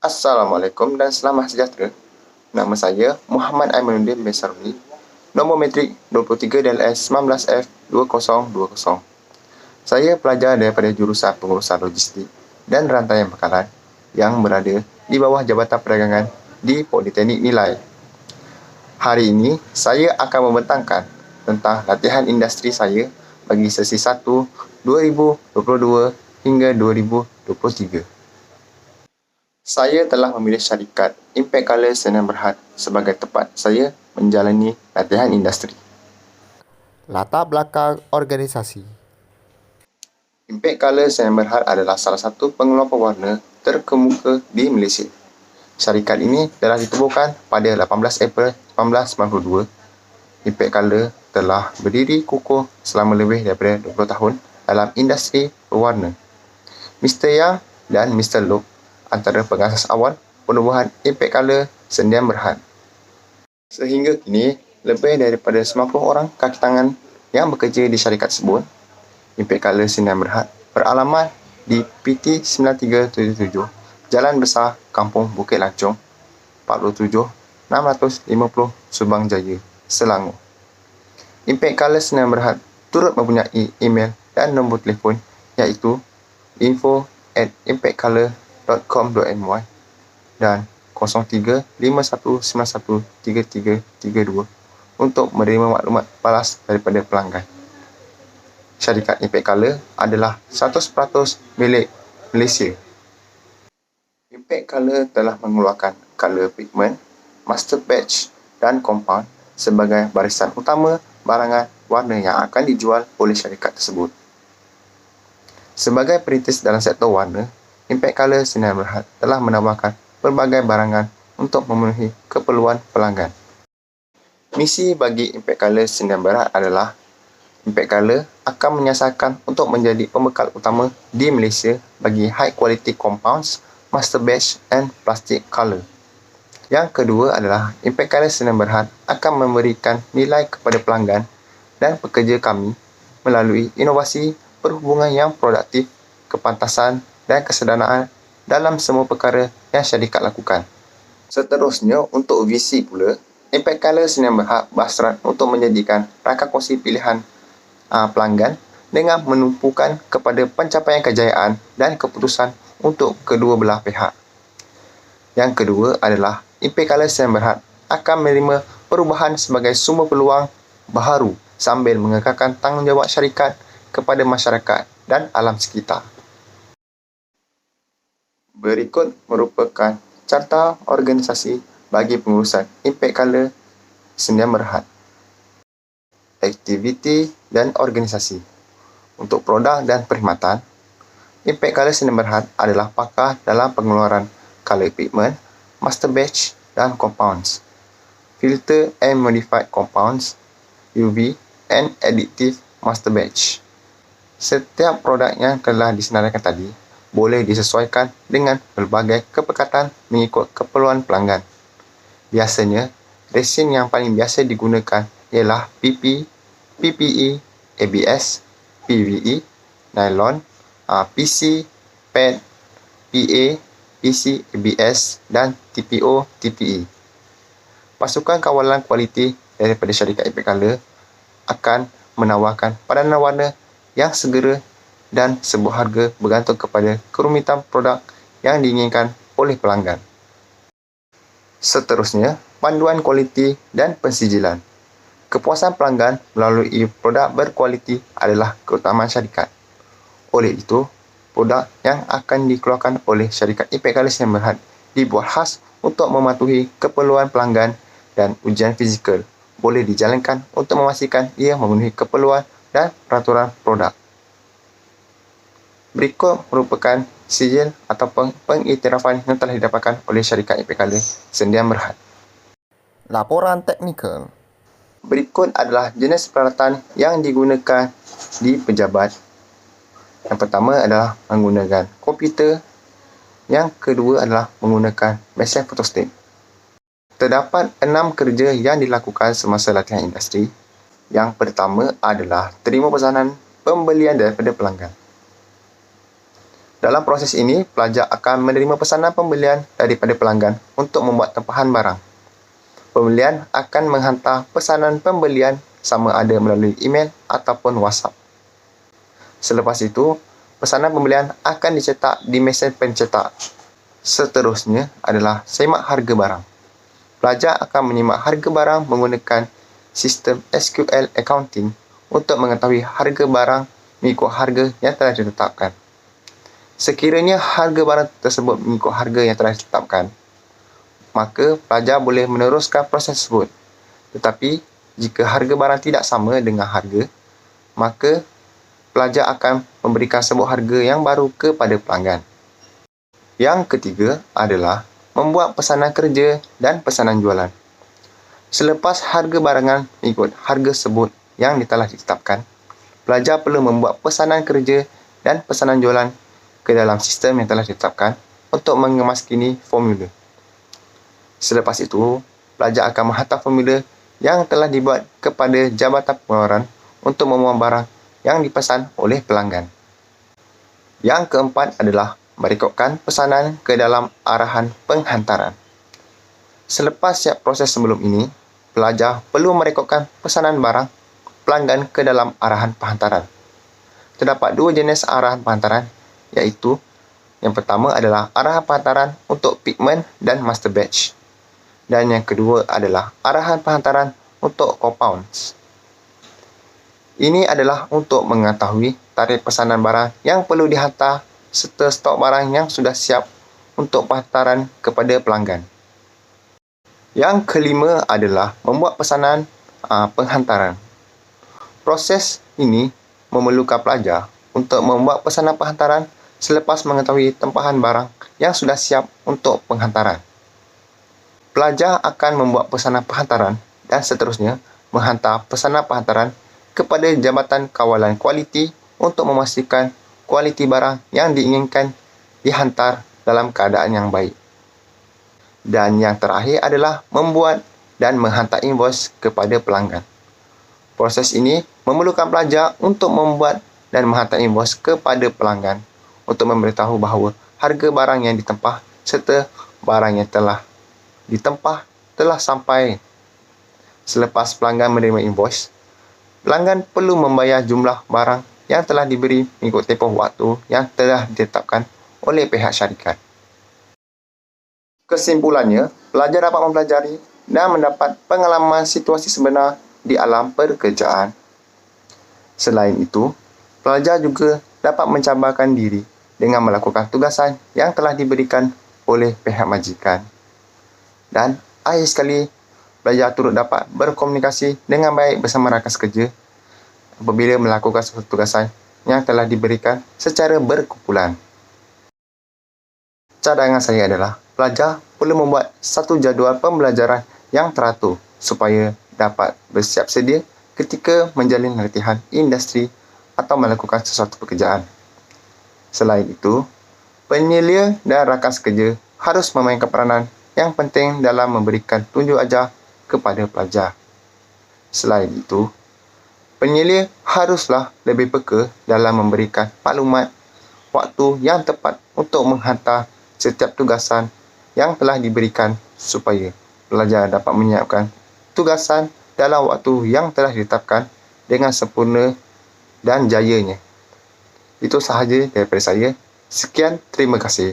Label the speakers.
Speaker 1: Assalamualaikum dan selamat sejahtera. Nama saya Muhammad Aimanuddin bin Saruni. Nombor metrik 23DLS19F2020. Saya pelajar daripada jurusan pengurusan logistik dan rantaian bekalan yang berada di bawah Jabatan Perdagangan di Politeknik Nilai. Hari ini, saya akan membentangkan tentang latihan industri saya bagi sesi 1 2022 hingga 2023. Saya telah memilih syarikat Impact Colour Sdn Bhd sebagai tempat saya menjalani latihan industri.
Speaker 2: Latar belakang organisasi.
Speaker 1: Impact Colour Sdn Bhd adalah salah satu pengeluar pewarna terkemuka di Malaysia. Syarikat ini telah ditubuhkan pada 18 April 1992. Impact Colour telah berdiri kukuh selama lebih daripada 20 tahun dalam industri pewarna. Mr. Yang dan Mr. Look antara pengasas awal penubuhan Impact Colour Sdn Bhd. Sehingga kini, lebih daripada 90 orang kaki tangan yang bekerja di syarikat tersebut. Impact Colour Sdn Bhd beralamat di PT 9377, Jalan Besar, Kampung Bukit Lancong, 47 650 Subang Jaya, Selangor. Impact Colour Sdn Bhd turut mempunyai email dan nombor telefon iaitu info@impactcolour.com.my dan 0351913332 untuk menerima maklumat balas daripada pelanggan. Syarikat Impact Colour adalah 100% milik Malaysia. Impact Colour telah mengeluarkan colour pigment, master batch dan compound sebagai barisan utama barangan warna yang akan dijual oleh syarikat tersebut. Sebagai perintis dalam sektor warna, Impact Colour Sdn Bhd telah menawarkan pelbagai barangan untuk memenuhi keperluan pelanggan. Misi bagi Impact Colour Sdn Bhd adalah Impact Colour akan menyasarkan untuk menjadi pembekal utama di Malaysia bagi high quality compounds, master batch and plastic colour. Yang kedua adalah Impact Colour Sdn Bhd akan memberikan nilai kepada pelanggan dan pekerja kami melalui inovasi perhubungan yang produktif, kepantasan dan kesederhanaan dalam semua perkara yang syarikat lakukan. Seterusnya, untuk visi pula, Impact Colour Sdn Bhd berhasrat untuk menjadikan rangka kongsi pilihan pelanggan dengan menumpukan kepada pencapaian kejayaan dan keputusan untuk kedua belah pihak. Yang kedua adalah Impact Colour Sdn Bhd akan menerima perubahan sebagai sumber peluang baharu sambil mengekalkan tanggungjawab syarikat kepada masyarakat dan alam sekitar. Berikut merupakan carta organisasi bagi pengurusan Impact Colour Sdn Bhd. Aktiviti dan organisasi. Untuk produk dan perkhidmatan, Impact Colour Sdn Bhd adalah pakar dalam pengeluaran colour pigment, master batch dan compounds, filter and modified compounds, UV and additive master batch. Setiap produk yang telah disenaraikan tadi boleh disesuaikan dengan pelbagai kepekatan mengikut keperluan pelanggan. Biasanya, resin yang paling biasa digunakan ialah PP, PPE, ABS, PVE, nylon, PC, PET, PA, PC, ABS dan TPO, TPE. Pasukan kawalan kualiti daripada syarikat Impact Colour akan menawarkan padanan warna yang segera dan sebuah harga bergantung kepada kerumitan produk yang diinginkan oleh pelanggan. Seterusnya, panduan kualiti dan pensijilan. Kepuasan pelanggan melalui produk berkualiti adalah keutamaan syarikat. Oleh itu, produk yang akan dikeluarkan oleh syarikat Impact Colour Sdn Bhd dibuat khas untuk mematuhi keperluan pelanggan dan ujian fizikal boleh dijalankan untuk memastikan ia memenuhi keperluan dan peraturan produk. Berikut merupakan sijil ataupun pengiktirafan yang telah didapatkan oleh syarikat Impact Colour Sdn Bhd.
Speaker 2: Laporan teknikal.
Speaker 1: Berikut adalah jenis peralatan yang digunakan di pejabat. Yang pertama adalah menggunakan komputer. Yang kedua adalah menggunakan mesin fotostat. Terdapat 6 kerja yang dilakukan semasa latihan industri. Yang pertama adalah terima pesanan pembelian daripada pelanggan. Dalam proses ini, pelajar akan menerima pesanan pembelian daripada pelanggan untuk membuat tempahan barang. Pembelian akan menghantar pesanan pembelian sama ada melalui email ataupun WhatsApp. Selepas itu, pesanan pembelian akan dicetak di mesin pencetak. Seterusnya adalah semak harga barang. Pelajar akan menyemak harga barang menggunakan sistem SQL Accounting untuk mengetahui harga barang mengikut harga yang telah ditetapkan. Sekiranya harga barang tersebut mengikut harga yang telah ditetapkan, maka pelajar boleh meneruskan proses tersebut. Tetapi, jika harga barang tidak sama dengan harga, maka pelajar akan memberikan sebuah harga yang baru kepada pelanggan. Yang ketiga adalah membuat pesanan kerja dan pesanan jualan. Selepas harga barangan mengikut harga sebut yang telah ditetapkan, pelajar perlu membuat pesanan kerja dan pesanan jualan ke dalam sistem yang telah ditetapkan untuk mengemaskini formula. Selepas itu, pelajar akan menghantar formula yang telah dibuat kepada Jabatan Pengeluaran untuk memuat barang yang dipesan oleh pelanggan. Yang keempat adalah merekodkan pesanan ke dalam arahan penghantaran. Selepas siap proses sebelum ini, pelajar perlu merekodkan pesanan barang pelanggan ke dalam arahan penghantaran. Terdapat dua jenis arahan penghantaran, iaitu yang pertama adalah arahan penghantaran untuk pigment dan master batch, dan yang kedua adalah arahan penghantaran untuk compounds. Ini adalah untuk mengetahui tarikh pesanan barang yang perlu dihantar serta stok barang yang sudah siap untuk penghantaran kepada pelanggan. Yang kelima adalah membuat pesanan penghantaran. Proses ini memerlukan pelajar untuk membuat pesanan penghantaran selepas mengetahui tempahan barang yang sudah siap untuk penghantaran. Pelajar akan membuat pesanan penghantaran dan seterusnya menghantar pesanan penghantaran kepada Jabatan Kawalan Kualiti untuk memastikan kualiti barang yang diinginkan dihantar dalam keadaan yang baik. Dan yang terakhir adalah membuat dan menghantar invoice kepada pelanggan. Proses ini memerlukan pelajar untuk membuat dan menghantar invoice kepada pelanggan untuk memberitahu bahawa harga barang yang ditempah serta barang yang telah ditempah telah sampai. Selepas pelanggan menerima invoice, pelanggan perlu membayar jumlah barang yang telah diberi mengikut tempoh waktu yang telah ditetapkan oleh pihak syarikat. Kesimpulannya, pelajar dapat mempelajari dan mendapat pengalaman situasi sebenar di alam pekerjaan. Selain itu, pelajar juga dapat mencabarkan diri dengan melakukan tugasan yang telah diberikan oleh pihak majikan. Dan akhir sekali, pelajar turut dapat berkomunikasi dengan baik bersama rakan sekerja apabila melakukan suatu tugasan yang telah diberikan secara berkumpulan. Cadangan saya adalah pelajar perlu membuat satu jadual pembelajaran yang teratur supaya dapat bersiap sedia ketika menjalin latihan industri atau melakukan sesuatu pekerjaan. Selain itu, penyelia dan rakan sekerja harus memainkan peranan yang penting dalam memberikan tunjuk ajar kepada pelajar. Selain itu, penyelia haruslah lebih peka dalam memberikan maklumat waktu yang tepat untuk menghantar setiap tugasan yang telah diberikan supaya pelajar dapat menyiapkan tugasan dalam waktu yang telah ditetapkan dengan sempurna dan jayanya. Itu sahaja daripada saya. Sekian, terima kasih.